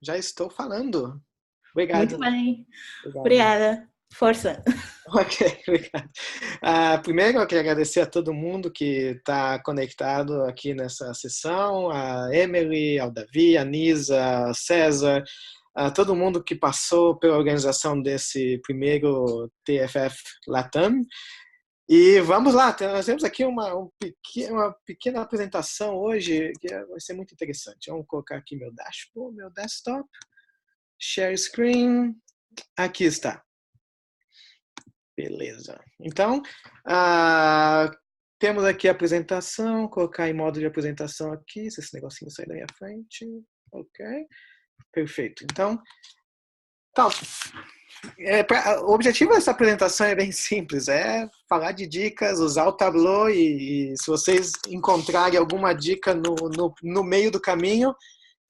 Já estou falando. Muito Obrigado. bem. Obrigado. Obrigada. Força. Ok, obrigado. Primeiro, eu quero agradecer a todo mundo que está conectado aqui nessa sessão, a Emily, ao Davi, a Nisa, a César, a todo mundo que passou pela organização desse primeiro TFF Latam. E vamos lá, nós temos aqui uma pequena apresentação hoje que vai ser muito interessante. Vamos colocar aqui meu dashboard, meu desktop, share screen, aqui está. Beleza. Então, temos aqui a apresentação, colocar em modo de apresentação aqui, se esse negocinho sair da minha frente. Ok, perfeito. Então, o objetivo dessa apresentação é bem simples, é falar de dicas, usar o Tableau e se vocês encontrarem alguma dica no meio do caminho,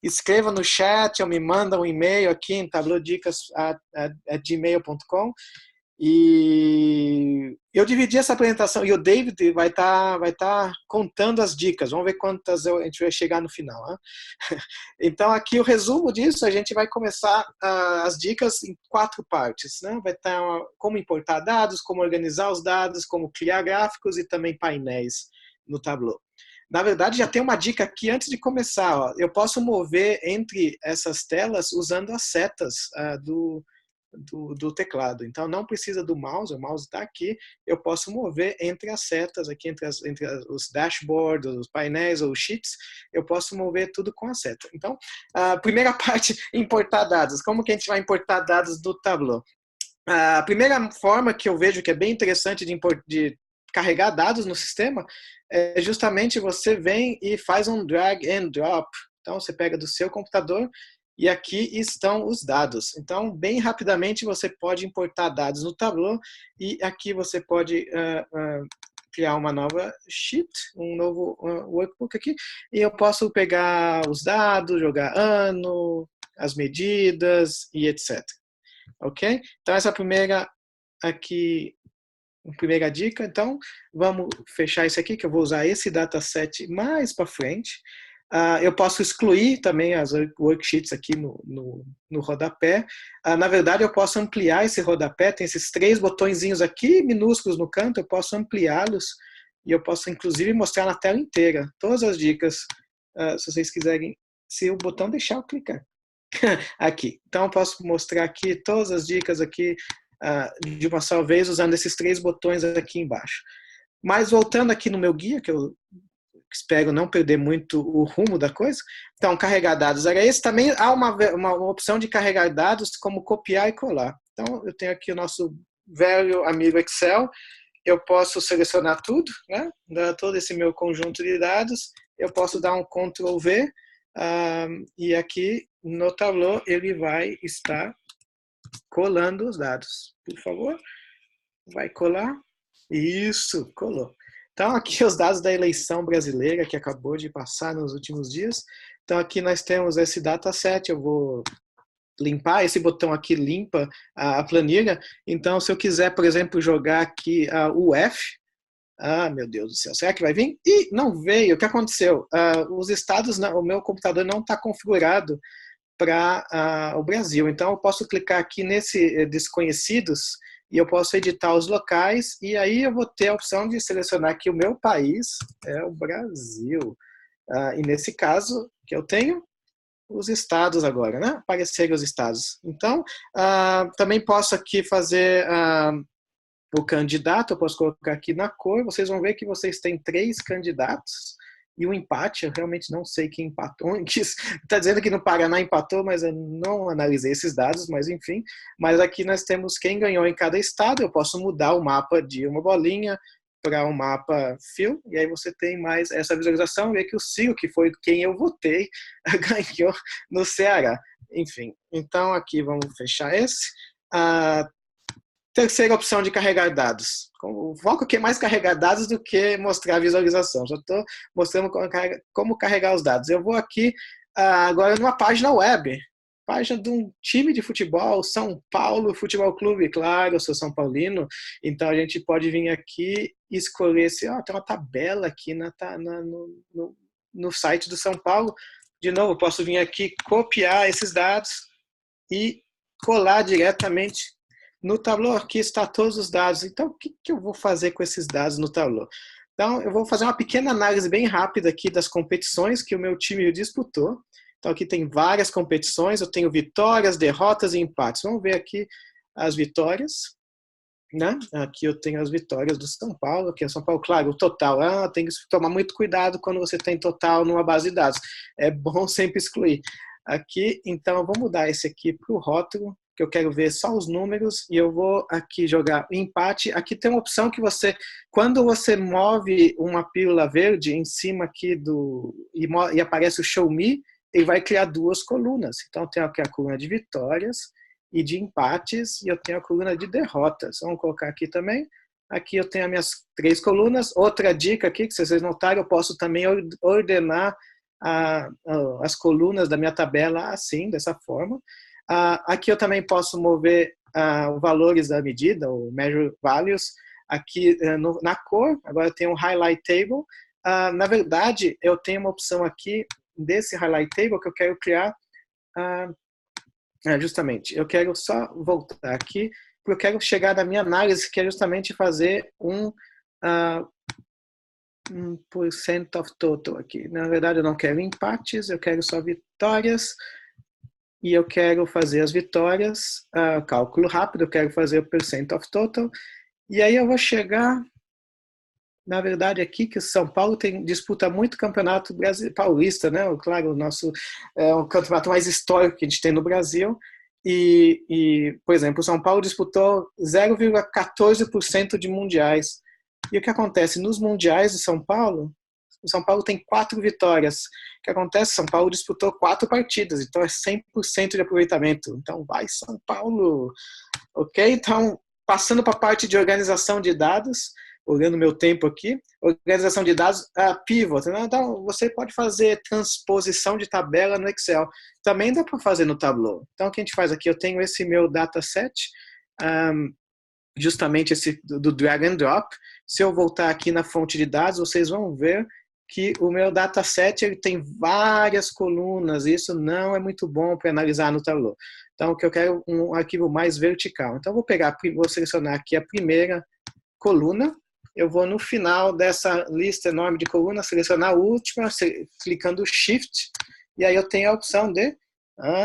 escreva no chat ou me manda um e-mail aqui em tableaudicas@gmail.com. E eu dividi essa apresentação e o David vai tá contando as dicas. Vamos ver quantas a gente vai chegar no final. Né? Então, aqui o resumo disso, a gente vai começar as dicas em 4 partes. Né? Vai estar como importar dados, como organizar os dados, como criar gráficos e também painéis no Tableau. Na verdade, já tem uma dica aqui antes de começar. Ó. Eu posso mover entre essas telas usando as setas do teclado. Então, não precisa do mouse, o mouse está aqui, eu posso mover entre as setas, aqui entre os dashboards, os painéis ou os sheets, eu posso mover tudo com a seta. Então, a primeira parte, importar dados. Como que a gente vai importar dados do Tableau? A primeira forma que eu vejo que é bem interessante de carregar dados no sistema é justamente você vem e faz um drag and drop. Então, você pega do seu computador e aqui estão os dados. Então, bem rapidamente, você pode importar dados no Tableau e aqui você pode criar uma nova sheet, um novo workbook aqui, e eu posso pegar os dados, jogar ano, as medidas e etc. Ok? Então, essa é a primeira dica. Então, vamos fechar isso aqui, que eu vou usar esse dataset mais para frente. Eu posso excluir também as worksheets aqui no rodapé. Na verdade, eu posso ampliar esse rodapé. Tem esses 3 botõezinhos aqui, minúsculos no canto. Eu posso ampliá-los e eu posso, inclusive, mostrar na tela inteira todas as dicas, se vocês quiserem, se o botão deixar eu clicar. Aqui. Então, eu posso mostrar aqui todas as dicas aqui de uma só vez, usando esses 3 botões aqui embaixo. Mas voltando aqui no meu guia, que eu espero não perder muito o rumo da coisa. Então, carregar dados era esse. Também há uma opção de carregar dados como copiar e colar. Então, eu tenho aqui o nosso velho amigo Excel. Eu posso selecionar tudo, né? Todo esse meu conjunto de dados. Eu posso dar um Ctrl V e aqui no Tableau ele vai estar colando os dados. Por favor, vai colar. Isso, colou. Então, aqui os dados da eleição brasileira que acabou de passar nos últimos dias. Então, aqui nós temos esse dataset. Eu vou limpar. Esse botão aqui limpa a planilha. Então, se eu quiser, por exemplo, jogar aqui o F. Meu Deus do céu. Será que vai vir? Ih, não veio. O que aconteceu? Os estados, o meu computador não está configurado para o Brasil. Então, eu posso clicar aqui nesse desconhecidos e eu posso editar os locais e aí eu vou ter a opção de selecionar que o meu país é o Brasil. E nesse caso que eu tenho, os estados agora, né? Aparecerem os estados. Então, também posso aqui fazer o candidato, eu posso colocar aqui na cor, vocês vão ver que vocês têm 3 candidatos e um empate, eu realmente não sei quem empatou. Está dizendo que no Paraná empatou, mas eu não analisei esses dados, mas enfim. Mas aqui nós temos quem ganhou em cada estado, eu posso mudar o mapa de uma bolinha para um mapa fill, e aí você tem mais essa visualização, vê que o Ciro, que foi quem eu votei, ganhou no Ceará. Enfim, então aqui vamos fechar esse. Terceira opção de carregar dados. O foco aqui é mais carregar dados do que mostrar a visualização. Já estou mostrando como carregar os dados. Eu vou aqui agora numa página web. Página de um time de futebol, São Paulo Futebol Clube. Claro, eu sou São Paulino, então a gente pode vir aqui e escolher tem uma tabela aqui no site do São Paulo. De novo, eu posso vir aqui, copiar esses dados e colar diretamente no Tableau. Aqui está todos os dados. Então, o que eu vou fazer com esses dados no Tableau? Então, eu vou fazer uma pequena análise bem rápida aqui das competições que o meu time disputou. Então, aqui tem várias competições. Eu tenho vitórias, derrotas e empates. Vamos ver aqui as vitórias. Né? Aqui eu tenho as vitórias do São Paulo. Aqui é São Paulo, claro, o total. Tem que tomar muito cuidado quando você tem total numa base de dados. É bom sempre excluir. Aqui, então, eu vou mudar esse aqui para o rótulo, que eu quero ver só os números, e eu vou aqui jogar empate. Aqui tem uma opção que você, quando você move uma pílula verde em cima aqui e aparece o Show Me, ele vai criar duas colunas. Então, tem aqui a coluna de vitórias e de empates, e eu tenho a coluna de derrotas. Vamos colocar aqui também. Aqui eu tenho as minhas 3 colunas. Outra dica aqui, que vocês notaram, eu posso também ordenar as colunas da minha tabela assim, dessa forma. Aqui eu também posso mover os valores da medida, o measure values, aqui na cor. Agora eu tenho um highlight table. Na verdade, eu tenho uma opção aqui desse highlight table que eu quero criar. Justamente, eu quero só voltar aqui, porque eu quero chegar na minha análise, que é justamente fazer um percent of total aqui. Na verdade, eu não quero empates, eu quero só vitórias, e eu quero fazer as vitórias, cálculo rápido, eu quero fazer o percent of total, e aí eu vou chegar, na verdade, aqui que o São Paulo disputa muito campeonato paulista, né? Claro, o nosso é o campeonato mais histórico que a gente tem no Brasil. Por exemplo, o São Paulo disputou 0,14% de mundiais. E o que acontece? Nos mundiais do São Paulo, o São Paulo tem 4 vitórias. O que acontece? São Paulo disputou 4 partidas, então é 100% de aproveitamento. Então vai São Paulo! Ok? Então, passando para a parte de organização de dados, olhando meu tempo aqui, organização de dados, pivot. Né? Então, você pode fazer transposição de tabela no Excel. Também dá para fazer no Tableau. Então, o que a gente faz aqui? Eu tenho esse meu dataset, justamente esse do drag and drop. Se eu voltar aqui na fonte de dados, vocês vão ver que o meu dataset ele tem várias colunas, e isso não é muito bom para analisar no Tableau. Então, o que eu quero é um arquivo mais vertical. Então, vou selecionar aqui a primeira coluna. Eu vou no final dessa lista enorme de colunas, selecionar a última, clicando Shift, e aí eu tenho a opção de,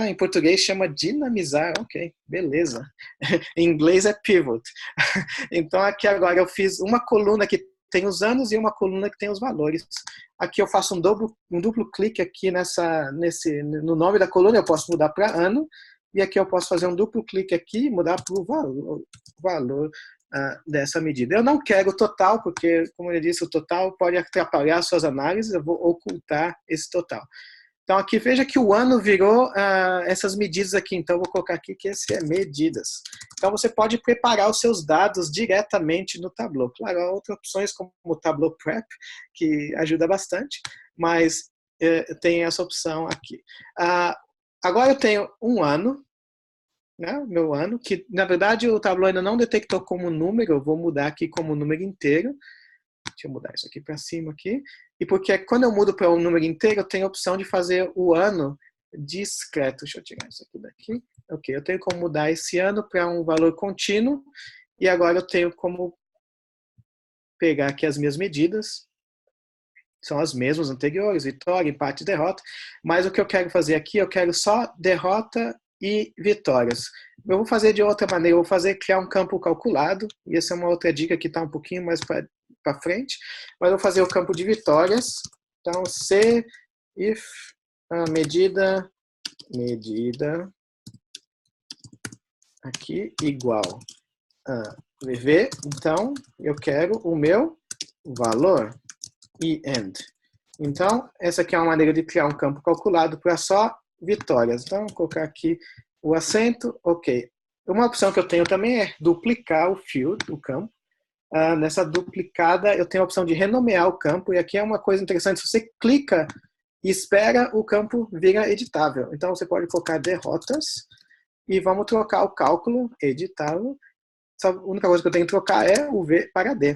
em português chama dinamizar, ok, beleza. Em inglês é pivot. Então aqui agora eu fiz uma coluna que tem os anos e uma coluna que tem os valores. Aqui eu faço um duplo clique aqui no nome da coluna, eu posso mudar para ano, e aqui eu posso fazer um duplo clique aqui e mudar para o valor dessa medida. Eu não quero o total, porque, como eu disse, o total pode atrapalhar suas análises, eu vou ocultar esse total. Então, aqui veja que o ano virou essas medidas aqui. Então, eu vou colocar aqui que esse é medidas. Então, você pode preparar os seus dados diretamente no Tableau. Claro, há outras opções como o Tableau Prep, que ajuda bastante, mas tem essa opção aqui. Agora eu tenho um ano, né, meu ano, que na verdade o Tableau ainda não detectou como número, eu vou mudar aqui como número inteiro. Deixa eu mudar isso aqui para cima aqui. E porque quando eu mudo para um número inteiro, eu tenho a opção de fazer o ano discreto. Deixa eu tirar isso aqui daqui. Ok, eu tenho como mudar esse ano para um valor contínuo. E agora eu tenho como pegar aqui as minhas medidas. São as mesmas anteriores, vitória, empate e derrota. Mas o que eu quero fazer aqui, eu quero só derrota e vitórias. Eu vou fazer de outra maneira, eu vou criar um campo calculado, e essa é uma outra dica que está um pouquinho mais para frente, mas eu vou fazer o campo de vitórias. Então, se if medida aqui igual a VV, então eu quero o meu valor e end. Então, essa aqui é uma maneira de criar um campo calculado para só vitórias. Então, vou colocar aqui o acento, ok. Uma opção que eu tenho também é duplicar o field, o campo. Nessa duplicada, eu tenho a opção de renomear o campo, e aqui é uma coisa interessante, se você clica e espera, o campo vira editável. Então, você pode colocar derrotas, e vamos trocar o cálculo, editável. A única coisa que eu tenho que trocar é o V para D.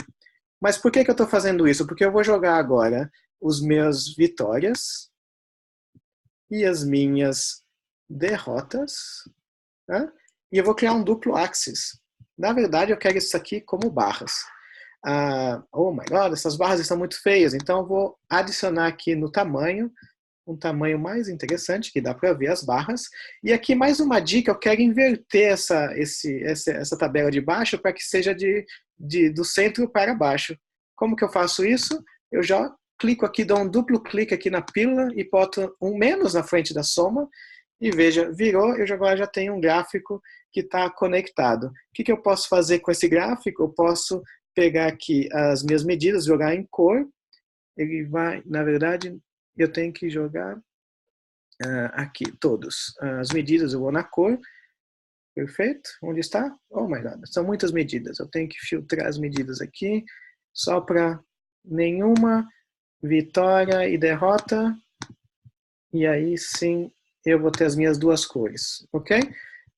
Mas por que eu estou fazendo isso? Porque eu vou jogar agora os meus vitórias, e as minhas derrotas, né? E eu vou criar um duplo axis. Na verdade, eu quero isso aqui como barras. Oh my God, essas barras estão muito feias, então eu vou adicionar aqui no tamanho, um tamanho mais interessante, que dá para ver as barras. E aqui mais uma dica, eu quero inverter essa tabela de baixo para que seja do centro para baixo. Como que eu faço isso? Eu já clico aqui, dou um duplo clique aqui na pílula e boto um menos na frente da soma. E veja, virou, eu agora já tenho um gráfico que está conectado. O que eu posso fazer com esse gráfico? Eu posso pegar aqui as minhas medidas, jogar em cor. Ele vai, na verdade, eu tenho que jogar aqui todos. As medidas eu vou na cor. Perfeito? Onde está? Oh my God, são muitas medidas. Eu tenho que filtrar as medidas aqui, só para nenhuma vitória e derrota. E aí sim eu vou ter as minhas duas cores, ok?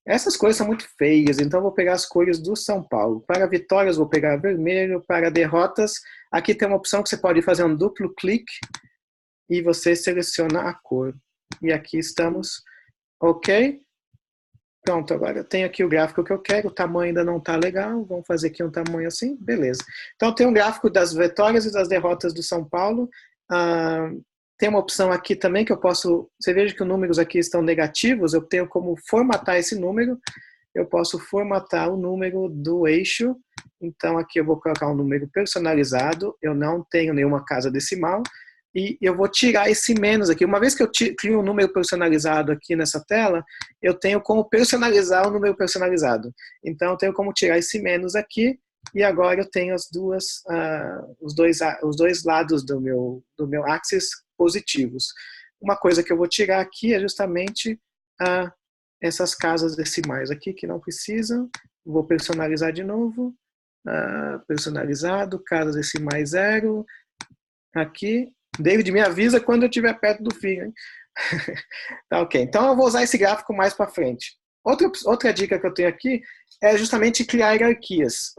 Essas cores são muito feias, então eu vou pegar as cores do São Paulo. Para vitórias, vou pegar vermelho. Para derrotas, aqui tem uma opção que você pode fazer um duplo clique e você seleciona a cor. E aqui estamos, ok? Pronto, agora eu tenho aqui o gráfico que eu quero, o tamanho ainda não está legal, vamos fazer aqui um tamanho assim, beleza. Então tem um gráfico das vitórias e das derrotas do São Paulo. Tem uma opção aqui também que eu posso, você veja que os números aqui estão negativos, eu tenho como formatar esse número, eu posso formatar o número do eixo, então aqui eu vou colocar um número personalizado, eu não tenho nenhuma casa decimal, e eu vou tirar esse menos aqui. Uma vez que eu crio um número personalizado aqui nessa tela, eu tenho como personalizar o número personalizado. Então eu tenho como tirar esse menos aqui, e agora eu tenho os dois lados do meu axis positivos. Uma coisa que eu vou tirar aqui é justamente essas casas decimais aqui que não precisam. Vou personalizar de novo. Personalizado, casas decimais 0. Aqui. David, me avisa quando eu estiver perto do fim. Hein? Tá ok. Então eu vou usar esse gráfico mais para frente. Outra dica que eu tenho aqui é justamente criar hierarquias.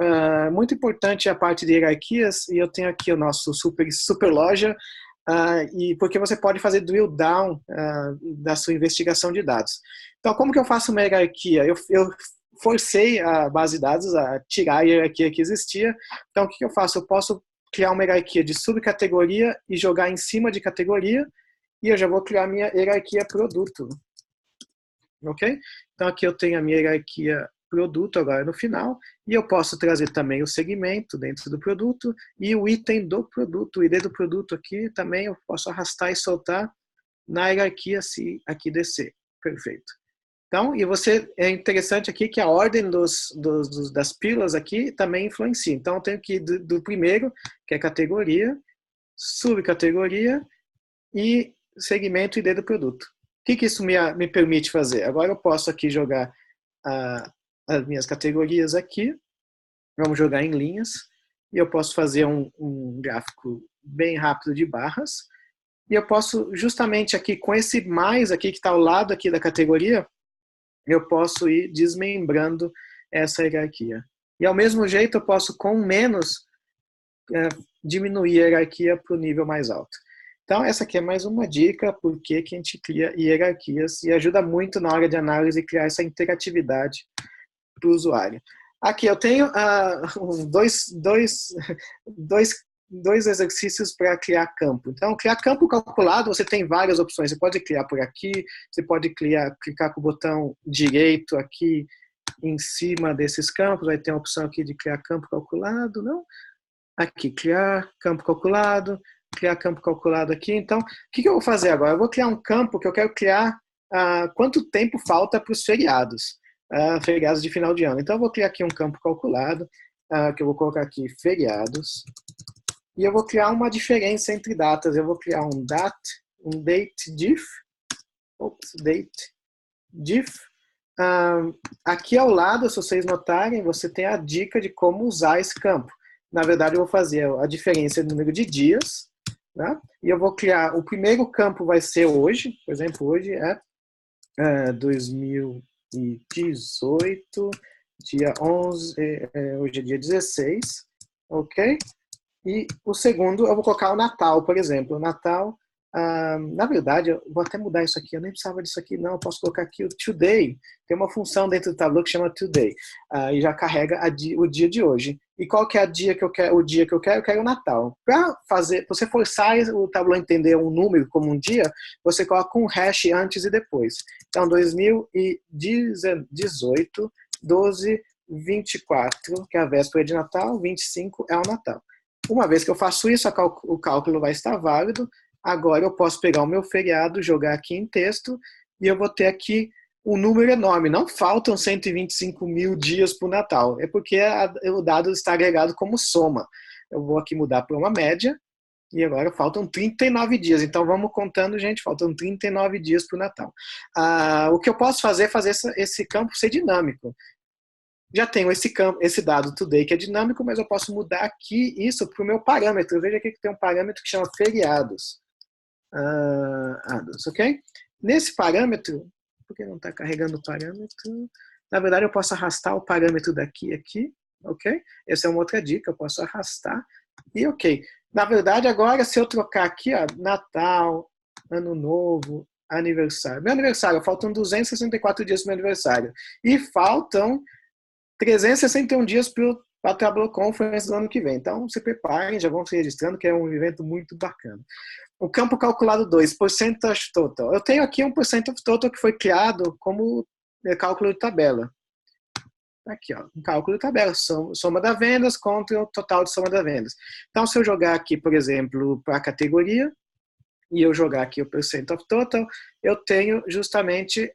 Muito importante a parte de hierarquias, e eu tenho aqui o nosso super loja, e porque você pode fazer drill down da sua investigação de dados. Então, como que eu faço uma hierarquia? Eu forcei a base de dados a tirar a hierarquia que existia. Então, o que eu faço? Eu posso criar uma hierarquia de subcategoria e jogar em cima de categoria, e eu já vou criar minha hierarquia produto. Ok? Então, aqui eu tenho a minha hierarquia produto agora no final, e eu posso trazer também o segmento dentro do produto e o item do produto. O ID do produto aqui também eu posso arrastar e soltar na hierarquia se aqui descer. Perfeito. Então, e é interessante aqui que a ordem das pílulas aqui também influencia. Então, eu tenho que ir do primeiro, que é categoria, subcategoria e segmento e ID do produto. O que isso me permite fazer? Agora eu posso aqui jogar as minhas categorias aqui. Vamos jogar em linhas. E eu posso fazer um gráfico bem rápido de barras. E eu posso, justamente aqui, com esse mais aqui que está ao lado aqui da categoria, eu posso ir desmembrando essa hierarquia. E ao mesmo jeito eu posso, com menos, diminuir a hierarquia para o nível mais alto. Então essa aqui é mais uma dica porque a gente cria hierarquias e ajuda muito na hora de análise criar essa interatividade para o usuário. Aqui eu tenho dois exercícios para criar campo. Então, criar campo calculado, você tem várias opções. Você pode criar por aqui, você pode clicar com o botão direito aqui em cima desses campos, vai ter a opção aqui de criar campo calculado, não? Aqui, criar campo calculado aqui. Então, o que eu vou fazer agora? Eu vou criar um campo que eu quero criar quanto tempo falta para os feriados. Feriados de final de ano. Então, eu vou criar aqui um campo calculado, que eu vou colocar aqui feriados. E eu vou criar uma diferença entre datas. Eu vou criar um date diff. Date diff. Aqui ao lado, se vocês notarem, você tem a dica de como usar esse campo. Na verdade, eu vou fazer a diferença do número de dias. Né? E eu vou criar, o primeiro campo vai ser hoje. Por exemplo, hoje é 2018, dia 11, hoje é dia 16. Ok? E o segundo, eu vou colocar o Natal, por exemplo. O Natal Na verdade, eu vou até mudar isso aqui, eu nem precisava disso aqui não, eu posso colocar aqui o today, tem uma função dentro do Tableau que chama today, e já carrega o dia de hoje. E qual que é o dia que eu quero? Eu quero o Natal. Para você forçar o Tableau a entender um número como um dia, você coloca um hash antes e depois. Então, 2018, 12, 24, que é a véspera de Natal, 25 é o Natal. Uma vez que eu faço isso, o cálculo vai estar válido. Agora eu posso pegar o meu feriado, jogar aqui em texto, e eu vou ter aqui um número enorme. Não faltam 125 mil dias para o Natal, é porque o dado está agregado como soma. Eu vou aqui mudar para uma média, e agora faltam 39 dias. Então vamos contando, gente, faltam 39 dias para o Natal. O que eu posso fazer é fazer esse campo ser dinâmico. Já tenho esse dado today que é dinâmico, mas eu posso mudar aqui isso para o meu parâmetro. Veja aqui que tem um parâmetro que chama feriados. Ok? Nesse parâmetro, por que não está carregando o parâmetro? Na verdade, eu posso arrastar o parâmetro daqui aqui, ok? Essa é uma outra dica, eu posso arrastar e ok. Na verdade, agora, se eu trocar aqui, ó, Natal, Ano Novo, aniversário. Meu aniversário, faltam 264 dias para o meu aniversário. E faltam 361 dias para a Tableau Conference do ano que vem. Então, se preparem, já vão se registrando, que é um evento muito bacana. O campo calculado 2, percentage total. Eu tenho aqui um percentage total que foi criado como cálculo de tabela. Aqui, ó, um cálculo de tabela, soma das vendas contra o total de soma das vendas. Então, se eu jogar aqui, por exemplo, para a categoria, e eu jogar aqui o percentage total, eu tenho justamente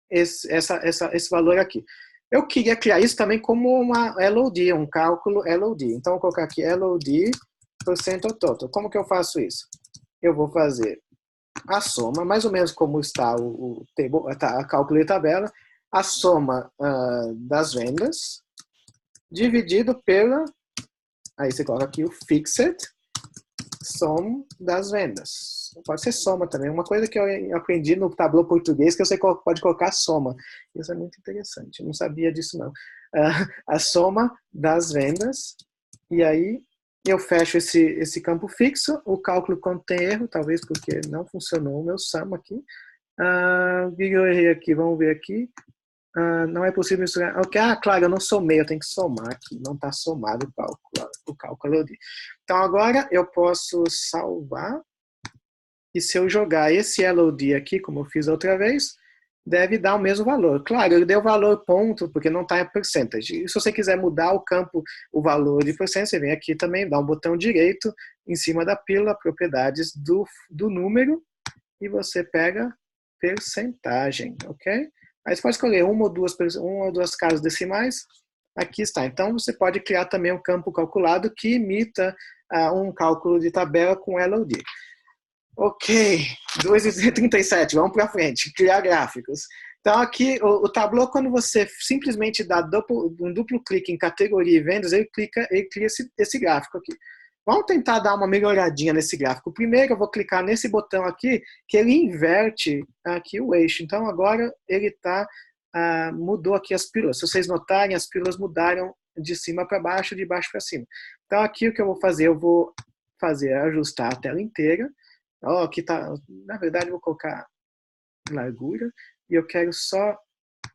esse valor aqui. Eu queria criar isso também como uma LOD, um cálculo LOD. Então, eu vou colocar aqui LOD percentage total. Como que eu faço isso? Eu vou fazer a soma, mais ou menos como está a cálculo de tabela, a soma das vendas, dividido pela, aí você coloca aqui o fixed, sum das vendas. Pode ser soma também, uma coisa que eu aprendi no Tableau português, que você pode colocar soma. Isso é muito interessante, eu não sabia disso não. A soma das vendas, e aí eu fecho esse campo fixo, o cálculo contém erro, talvez porque não funcionou o meu sum aqui. O que eu errei aqui? Vamos ver aqui. Não é possível misturar. Okay. Claro, eu não somei, eu tenho que somar aqui. Não está somado o cálculo. Então agora eu posso salvar. E se eu jogar esse LOD aqui, como eu fiz outra vez, deve dar o mesmo valor. Claro, ele deu valor ponto, porque não está em percentage. E se você quiser mudar o campo, o valor de percentage, você vem aqui também, dá um botão direito em cima da pílula, propriedades do número, e você pega percentagem, ok? Aí você pode escolher uma ou duas casas decimais, aqui está. Então você pode criar também um campo calculado que imita um cálculo de tabela com LOD. Ok, 2h37, vamos para frente, criar gráficos. Então aqui, o Tableau, quando você simplesmente dá um duplo clique em categoria e vendas, ele cria esse gráfico aqui. Vamos tentar dar uma melhoradinha nesse gráfico. Primeiro eu vou clicar nesse botão aqui, que ele inverte aqui o eixo. Então agora ele mudou aqui as pílulas. Se vocês notarem, as pílulas mudaram de cima para baixo, de baixo para cima. Então aqui o que eu vou fazer? Eu vou ajustar a tela inteira. Aqui tá, na verdade eu vou colocar largura e eu quero só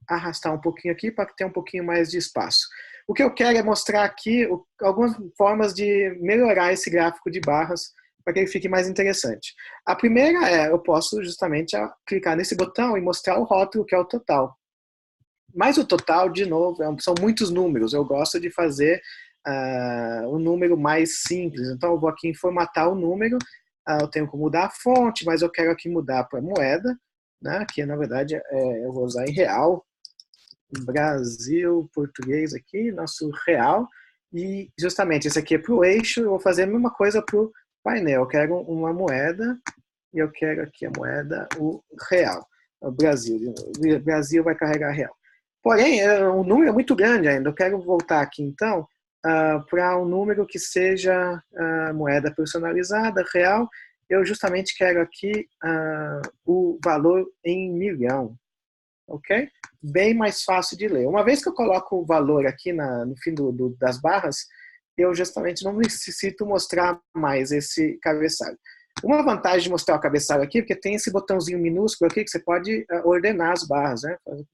arrastar um pouquinho aqui para ter um pouquinho mais de espaço. O que eu quero é mostrar aqui algumas formas de melhorar esse gráfico de barras para que ele fique mais interessante. A primeira eu posso justamente clicar nesse botão e mostrar o rótulo, que é o total. Mas o total, de novo, são muitos números. Eu gosto de fazer um número mais simples. Então eu vou aqui em formatar o número. Eu tenho que mudar a fonte, mas eu quero aqui mudar para moeda, né? Que na verdade eu vou usar em real, Brasil, português aqui, nosso real, e justamente esse aqui é para o eixo, eu vou fazer a mesma coisa para o painel. Eu quero uma moeda, e eu quero aqui a moeda, o real, o Brasil. O Brasil vai carregar real. Porém, o número é muito grande ainda, eu quero voltar aqui então, para um número que seja moeda personalizada, real. Eu justamente quero aqui o valor em milhão, ok? Bem mais fácil de ler. Uma vez que eu coloco o valor aqui no fim das barras, eu justamente não necessito mostrar mais esse cabeçalho. Uma vantagem de mostrar o cabeçalho aqui, porque tem esse botãozinho minúsculo aqui que você pode ordenar as barras, né? O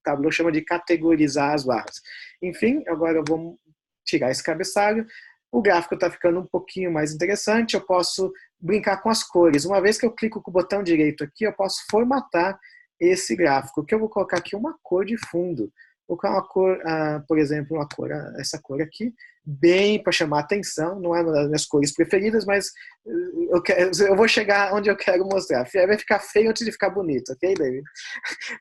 Tableau chama de categorizar as barras. Enfim, agora eu vou tirar esse cabeçalho. O gráfico está ficando um pouquinho mais interessante, eu posso brincar com as cores. Uma vez que eu clico com o botão direito aqui, eu posso formatar esse gráfico, que eu vou colocar aqui uma cor de fundo. Vou colocar uma cor, por exemplo, uma cor, essa cor aqui, bem para chamar atenção, não é uma das minhas cores preferidas, mas eu vou chegar onde eu quero mostrar. Vai ficar feio antes de ficar bonito, ok, David?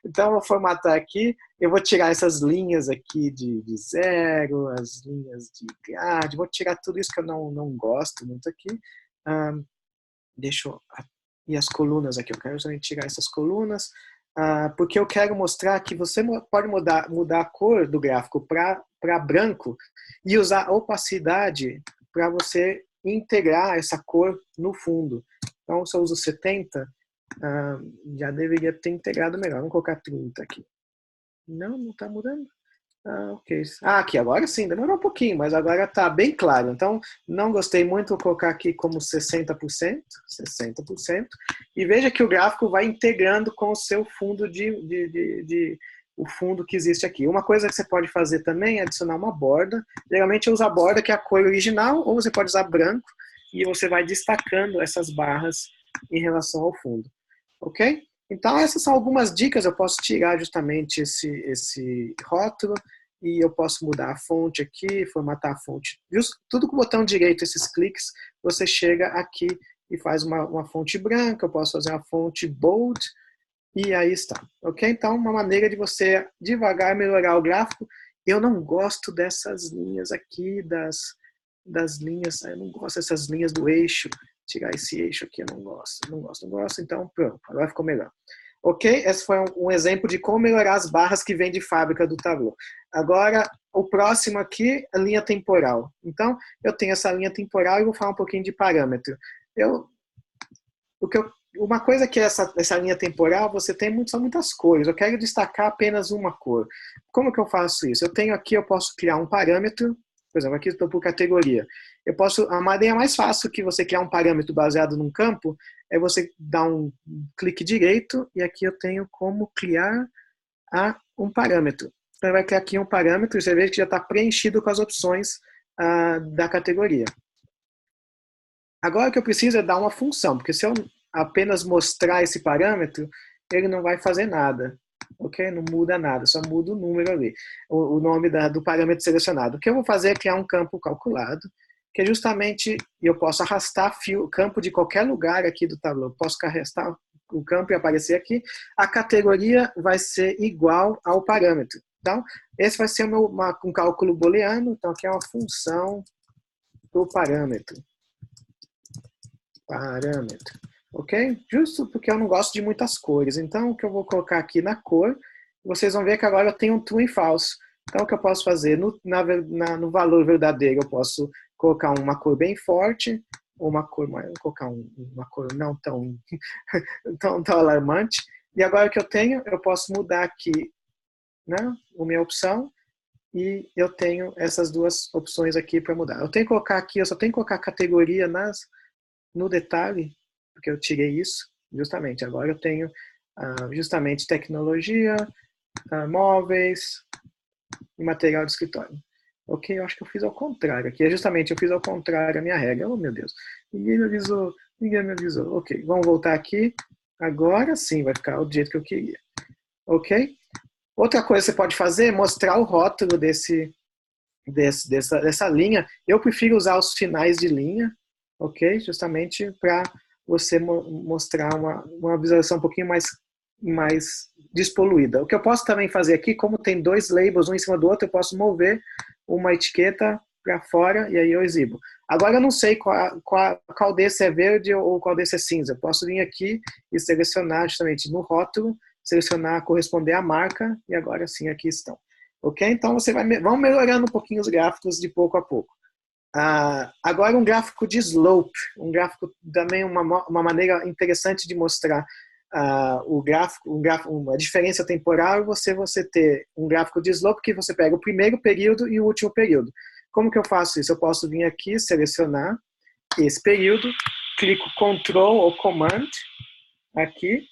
Então, eu vou formatar aqui, eu vou tirar essas linhas aqui de zero, as linhas de grade, vou tirar tudo isso que eu não gosto muito aqui. Deixa eu... E as colunas aqui, eu quero também tirar essas colunas, porque eu quero mostrar que você pode mudar a cor do gráfico para branco e usar a opacidade para você integrar essa cor no fundo. Então, se eu uso 70, já deveria ter integrado melhor. Vamos colocar 30 aqui. Não está mudando? Ok. Aqui, agora sim, demorou um pouquinho, mas agora está bem claro. Então, não gostei muito, vou colocar aqui como 60%, e veja que o gráfico vai integrando com o seu fundo o fundo que existe aqui. Uma coisa que você pode fazer também é adicionar uma borda. Geralmente eu uso a borda, que é a cor original, ou você pode usar branco, e você vai destacando essas barras em relação ao fundo. Ok? Então, essas são algumas dicas. Eu posso tirar justamente esse rótulo e eu posso mudar a fonte aqui, formatar a fonte. Tudo com o botão direito, esses cliques, você chega aqui e faz uma fonte branca. Eu posso fazer uma fonte bold e aí está. Ok? Então, uma maneira de você devagar melhorar o gráfico. Eu não gosto dessas linhas aqui, das linhas, eu não gosto dessas linhas do eixo. Tirar esse eixo aqui, eu não gosto. Então, pronto, agora ficou melhor. Ok? Esse foi um exemplo de como melhorar as barras que vêm de fábrica do Tableau. Agora, o próximo aqui, a linha temporal. Então, eu tenho essa linha temporal e vou falar um pouquinho de parâmetro. Uma coisa que é essa linha temporal, você tem são muitas cores. Eu quero destacar apenas uma cor. Como que eu faço isso? Eu tenho aqui, eu posso criar um parâmetro. Por exemplo, aqui estou por categoria. A maneira mais fácil que você criar um parâmetro baseado num campo é você dar um clique direito e aqui eu tenho como criar um parâmetro. Então, vai criar aqui um parâmetro e você vê que já está preenchido com as opções da categoria. Agora o que eu preciso é dar uma função, porque se eu apenas mostrar esse parâmetro, ele não vai fazer nada. Ok? Não muda nada, só muda o número ali, o nome do parâmetro selecionado. O que eu vou fazer é criar um campo calculado, que é justamente, eu posso arrastar campo de qualquer lugar aqui do Tableau. Eu posso arrastar o campo e aparecer aqui. A categoria vai ser igual ao parâmetro. Então, esse vai ser um cálculo booleano. Então, aqui é uma função do parâmetro. Ok? Justo porque eu não gosto de muitas cores. Então, o que eu vou colocar aqui na cor, vocês vão ver que agora eu tenho um true e false. Então, o que eu posso fazer? No valor verdadeiro, eu posso colocar uma cor bem forte, ou uma cor mais, vou colocar uma cor não tão, tão alarmante. E agora o que eu tenho, eu posso mudar aqui, né, a minha opção, e eu tenho essas duas opções aqui para mudar. Eu tenho que colocar aqui, eu só tenho que colocar categoria no detalhe, porque eu tirei isso, justamente. Agora eu tenho justamente tecnologia, móveis e material de escritório. Ok, eu acho que eu fiz ao contrário aqui. Justamente, eu fiz ao contrário a minha regra. Oh, meu Deus. Ninguém me avisou. Ok, vamos voltar aqui. Agora sim vai ficar do jeito que eu queria. Ok? Outra coisa que você pode fazer é mostrar o rótulo dessa linha. Eu prefiro usar os finais de linha, ok? Justamente para você mostrar uma visualização um pouquinho mais despoluída. O que eu posso também fazer aqui, como tem dois labels um em cima do outro, eu posso mover uma etiqueta para fora e aí eu exibo. Agora eu não sei qual desse é verde ou qual desse é cinza. Eu posso vir aqui e selecionar justamente no rótulo, selecionar corresponder à marca e agora sim aqui estão. Ok? Então vamos melhorando um pouquinho os gráficos de pouco a pouco. Agora um gráfico de slope, um gráfico também uma maneira interessante de mostrar o gráfico, uma diferença temporal, você ter um gráfico de slope que você pega o primeiro período e o último período. Como que eu faço isso? Eu posso vir aqui, selecionar esse período clico Ctrl ou Command aqui,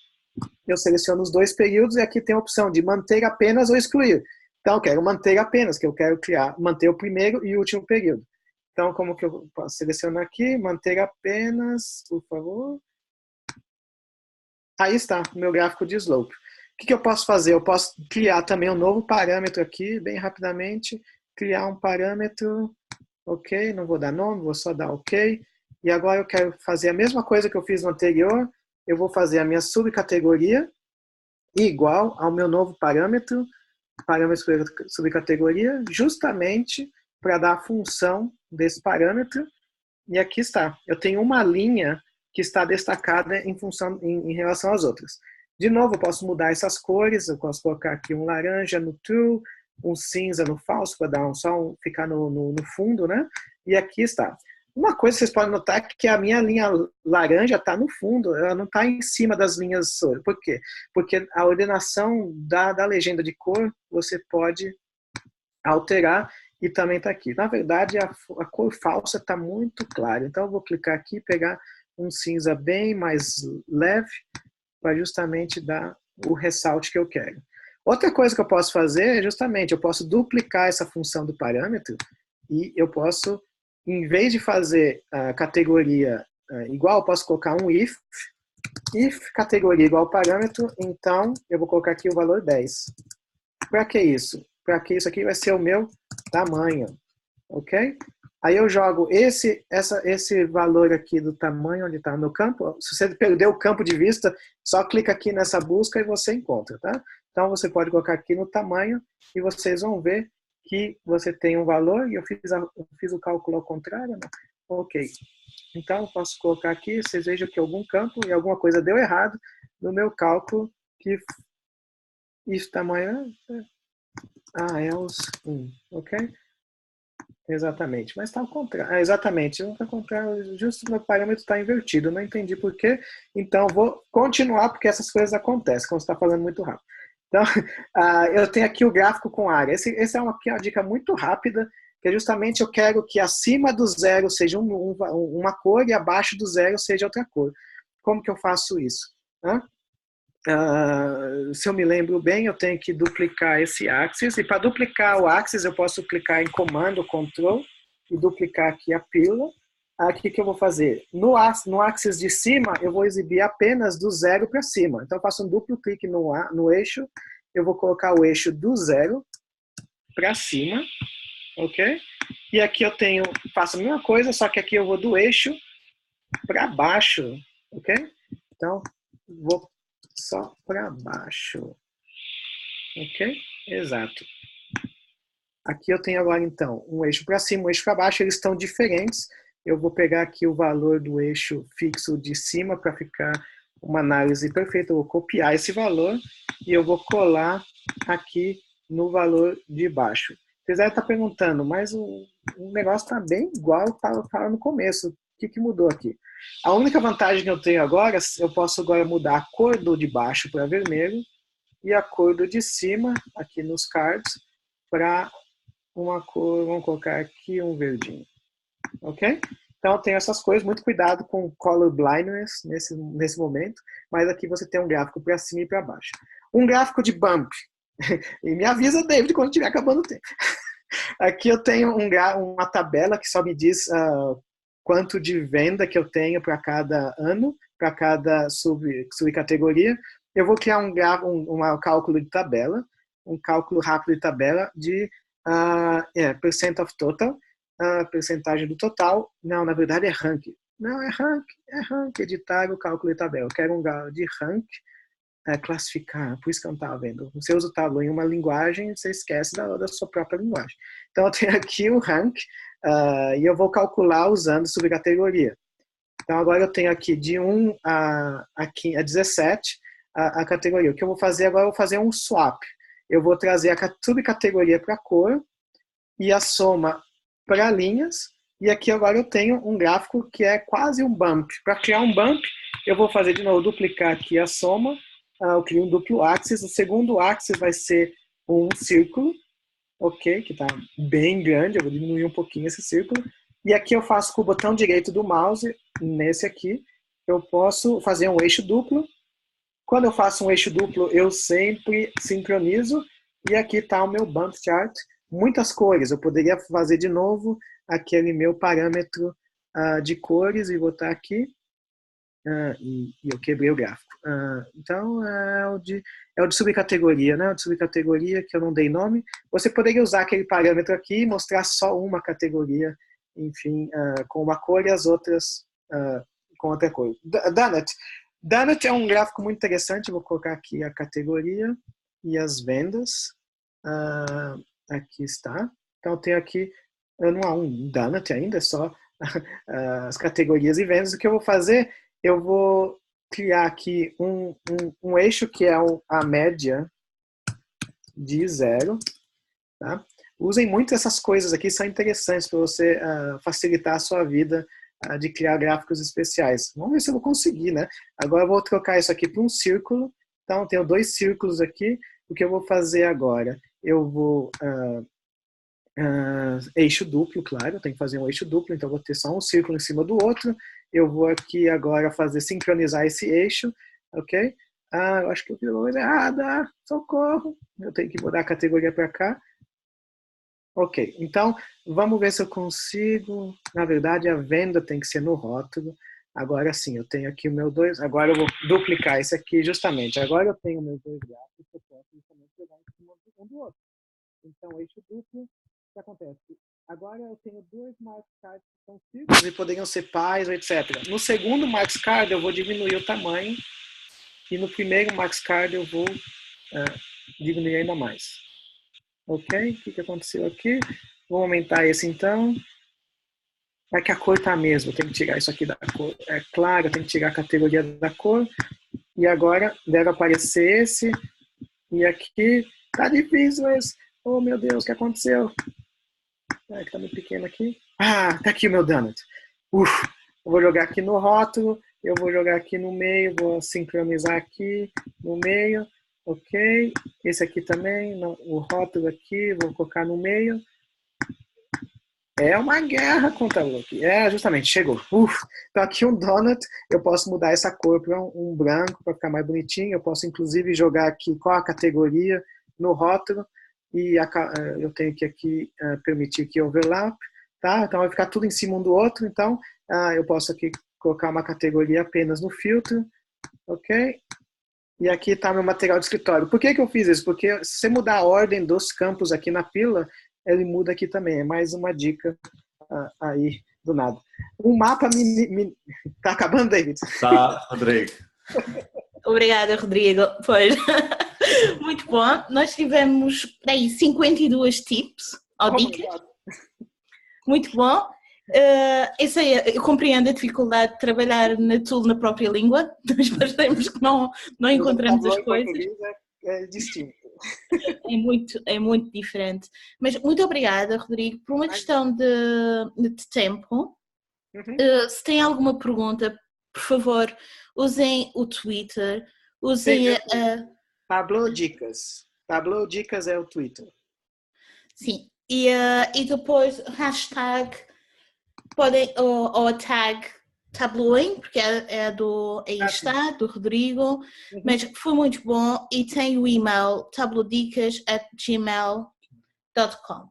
eu seleciono os dois períodos e aqui tem a opção de manter apenas ou excluir. Então, eu quero manter apenas, que eu quero manter o primeiro e o último período. Então, como que eu posso selecionar aqui? Manter apenas, por favor. Aí está, o meu gráfico de slope. O que eu posso fazer? Eu posso criar também um novo parâmetro aqui, bem rapidamente. Criar um parâmetro, ok, não vou dar nome, vou só dar ok. E agora eu quero fazer a mesma coisa que eu fiz no anterior. Eu vou fazer a minha subcategoria igual ao meu novo parâmetro subcategoria, justamente para dar a função desse parâmetro. E aqui está. Eu tenho uma linha que está destacada em relação às outras. De novo, eu posso mudar essas cores. Eu posso colocar aqui um laranja no true, um cinza no false, para dar ficar no fundo, né? E aqui está. Uma coisa que vocês podem notar é que a minha linha laranja está no fundo, ela não está em cima das linhas. Por quê? Porque a ordenação da legenda de cor você pode alterar e também está aqui. Na verdade, a cor falsa está muito clara. Então, eu vou clicar aqui e pegar um cinza bem mais leve para justamente dar o ressalte que eu quero. Outra coisa que eu posso fazer é justamente, eu posso duplicar essa função do parâmetro e eu posso, em vez de fazer a categoria igual, eu posso colocar um if categoria igual ao parâmetro, então eu vou colocar aqui o valor 10. Para que isso? Para que isso aqui vai ser o meu tamanho, ok? Aí eu jogo esse valor aqui do tamanho onde está no campo. Se você perdeu o campo de vista, só clica aqui nessa busca e você encontra, tá? Então você pode colocar aqui no tamanho e vocês vão ver que você tem um valor e eu fiz o cálculo ao contrário, né? Ok. Então eu posso colocar aqui, vocês vejam que algum campo e alguma coisa deu errado no meu cálculo que isso tamanho é os 1, ok? Exatamente, mas está ao contrário. Exatamente, não está ao contrário, justo o meu parâmetro está invertido, eu não entendi por quê, então vou continuar porque essas coisas acontecem quando você está falando muito rápido. Então, eu tenho aqui o gráfico com área. Esse é uma dica muito rápida, que é justamente eu quero que acima do zero seja uma cor e abaixo do zero seja outra cor. Como que eu faço isso? Se eu me lembro bem, eu tenho que duplicar esse axis, e para duplicar o axis eu posso clicar em comando, Ctrl, e duplicar aqui a pílula. Aqui que eu vou fazer? No axis de cima, eu vou exibir apenas do zero para cima. Então eu faço um duplo clique no eixo, eu vou colocar o eixo do zero para cima, ok? E aqui eu faço a mesma coisa, só que aqui eu vou do eixo para baixo, ok? Então, vou só para baixo. Ok? Exato. Aqui eu tenho agora, então, um eixo para cima, um eixo para baixo, eles estão diferentes. Eu vou pegar aqui o valor do eixo fixo de cima para ficar uma análise perfeita. Eu vou copiar esse valor e eu vou colar aqui no valor de baixo. Vocês devem estar perguntando, mas o negócio está bem igual estava no começo. O que mudou aqui? A única vantagem que eu tenho agora, eu posso agora mudar a cor do de baixo para vermelho e a cor do de cima, aqui nos cards, para uma cor, vamos colocar aqui um verdinho. Ok? Então eu tenho essas coisas, muito cuidado com color blindness nesse momento, mas aqui você tem um gráfico para cima e para baixo. Um gráfico de bump. E me avisa, David, quando estiver acabando o tempo. Aqui eu tenho uma tabela que só me diz quanto de venda que eu tenho para cada ano, para cada subcategoria. Eu vou criar um cálculo de tabela, um cálculo rápido de tabela de percent of total, percentagem do total. Não, na verdade é rank. Não, é rank, editar o cálculo de tabela. Eu quero um de rank, classificar, por isso que eu não estava vendo. Você usa o Tableau em uma linguagem, você esquece da sua própria linguagem. Então eu tenho aqui o rank, e eu vou calcular usando subcategoria. Então agora eu tenho aqui de 1 a 17 a categoria. O que eu vou fazer agora? Eu vou fazer um swap. Eu vou trazer a subcategoria para cor e a soma para linhas. E aqui agora eu tenho um gráfico que é quase um bump. Para criar um bump, eu vou fazer de novo, duplicar aqui a soma. Eu crio um duplo axis. O segundo axis vai ser um círculo, ok? Que está bem grande. Eu vou diminuir um pouquinho esse círculo. E aqui eu faço com o botão direito do mouse, nesse aqui, eu posso fazer um eixo duplo. Quando eu faço um eixo duplo, eu sempre sincronizo. E aqui está o meu bump chart. Muitas cores. Eu poderia fazer de novo aquele meu parâmetro de cores e botar aqui. E eu quebrei o gráfico. Então, é o de subcategoria, né? O de subcategoria que eu não dei nome. Você poderia usar aquele parâmetro aqui e mostrar só uma categoria, enfim, com uma cor e as outras com outra cor. Donut. Donut é um gráfico muito interessante. Vou colocar aqui a categoria e as vendas. Aqui está. Então, eu tenho aqui, não há um Donut ainda, é só as categorias e vendas. O que eu vou fazer, eu vou criar aqui um eixo que é a média de 0. Tá? Usem muito essas coisas aqui, são interessantes para você facilitar a sua vida de criar gráficos especiais. Vamos ver se eu vou conseguir, né? Agora eu vou trocar isso aqui para um círculo. Então, eu tenho 2 círculos aqui. O que eu vou fazer agora? Eu vou... eixo duplo, claro, eu tenho que fazer um eixo duplo, então eu vou ter só um círculo em cima do outro. Eu vou aqui agora sincronizar esse eixo, ok? Eu acho que eu fiz uma coisa errada, socorro! Eu tenho que mudar a categoria para cá. Ok, então vamos ver se eu consigo. Na verdade, a venda tem que ser no rótulo. Agora sim, eu tenho aqui o meu 2. Agora eu vou duplicar esse aqui justamente. Agora eu tenho meus 2 gráficos que eu posso justamente pegar em cima um do outro. Então, eixo duplo, o que acontece? Agora eu tenho 2 marks cards que são círculos e poderiam ser pais, etc. No segundo marks card eu vou diminuir o tamanho e no primeiro marks card eu vou diminuir ainda mais. Ok? O que aconteceu aqui? Vou aumentar esse então. É que a cor está a mesma, eu tenho que tirar isso aqui da cor. É claro, eu tenho que tirar a categoria da cor. E agora deve aparecer esse. E aqui tá difícil esse. Oh meu Deus, o que aconteceu? Que tá muito pequeno aqui. Tá aqui o meu donut. Eu vou jogar aqui no rótulo, eu vou jogar aqui no meio, vou sincronizar aqui no meio, ok? Esse aqui também, o rótulo aqui, vou colocar no meio. É uma guerra contra o Loki. Justamente, chegou. Então aqui um donut, eu posso mudar essa cor para um branco, para ficar mais bonitinho. Eu posso inclusive jogar aqui qual a categoria no rótulo. E eu tenho que aqui permitir que overlap, tá? Então vai ficar tudo em cima um do outro, então eu posso aqui colocar uma categoria apenas no filtro, ok? E aqui está meu material de escritório. Por que eu fiz isso? Porque se você mudar a ordem dos campos aqui na pila, ele muda aqui também, é mais uma dica aí do nada. O mapa tá acabando, David? Tá, Rodrigo. Obrigada, Rodrigo. Pois. Muito bom. Nós tivemos aí 52 tips ou dicas. Muito bom. Eu compreendo a dificuldade de trabalhar na Tool na própria língua. Nós parecemos que não encontramos as coisas. É distinto. É muito diferente. Mas muito obrigada, Rodrigo, por uma questão de tempo. Se tem alguma pergunta, por favor, usem o Twitter, usem a... Tableau Dicas. Tableau Dicas é o Twitter. Sim, e depois hashtag podem, ou a tag Tableauing, porque aí está, do Rodrigo, mas foi muito bom e tem o e-mail tableaudicas@gmail.com.